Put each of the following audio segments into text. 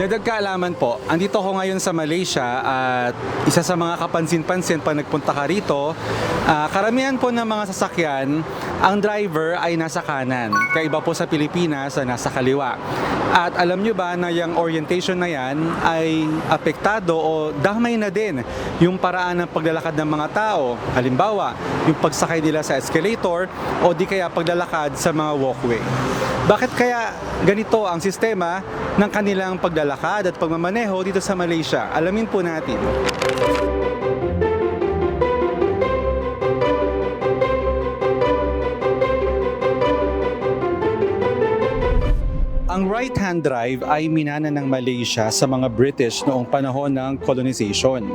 Dagdag kaalaman po, andito ako ngayon sa Malaysia at isa sa mga kapansin-pansin pag nagpunta ka rito, karamihan po ng mga sasakyan, ang driver ay nasa kanan. Kaiba po sa Pilipinas na nasa kaliwa. At alam nyo ba na yung orientation na yan ay apektado o damay na din yung paraan ng paglalakad ng mga tao. Halimbawa, yung pagsakay nila sa escalator o di kaya paglalakad sa mga walkway. Bakit kaya ganito ang sistema ng kanilang paglalakad at pagmamaneho dito sa Malaysia? Alamin po natin. Ang right-hand drive ay minana ng Malaysia sa mga British noong panahon ng colonization.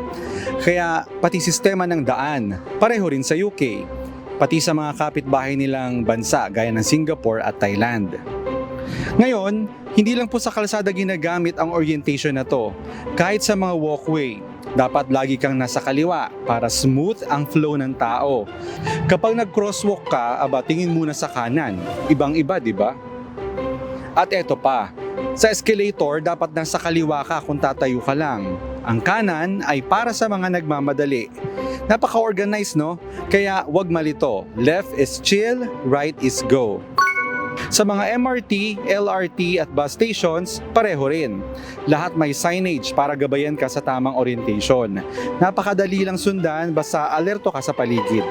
Kaya pati sistema ng daan, pareho rin sa UK. Pati sa mga kapitbahay nilang bansa gaya ng Singapore at Thailand. Ngayon, hindi lang po sa kalsada ginagamit ang orientation na to. Kahit sa mga walkway, dapat lagi kang nasa kaliwa para smooth ang flow ng tao. Kapag nag-crosswalk ka, tingin muna sa kanan. Ibang-iba, di ba? At eto pa, sa escalator dapat nasa kaliwa ka kung tatayo ka lang. Ang kanan ay para sa mga nagmamadali. Napaka-organized, no? Kaya wag malito. Left is chill, right is go. Sa mga MRT, LRT at bus stations, pareho rin. Lahat may signage para gabayan ka sa tamang orientation. Napakadali lang sundan basta alerto ka sa paligid.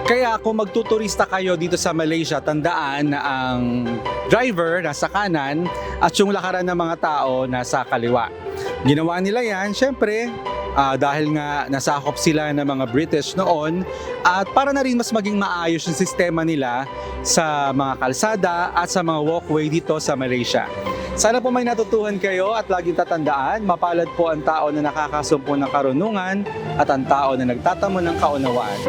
Kaya kung magtuturista kayo dito sa Malaysia, tandaan na ang driver nasa kanan at yung lakaran ng mga tao nasa kaliwa. Ginawa nila yan, syempre, dahil nga nasakop sila ng mga British noon at para na rin mas maging maayos yung sistema nila sa mga kalsada at sa mga walkway dito sa Malaysia. Sana po may natutuhan kayo at laging tatandaan, mapalad po ang tao na nakakasumpo ng karunungan at ang tao na nagtatamo ng kaunawaan.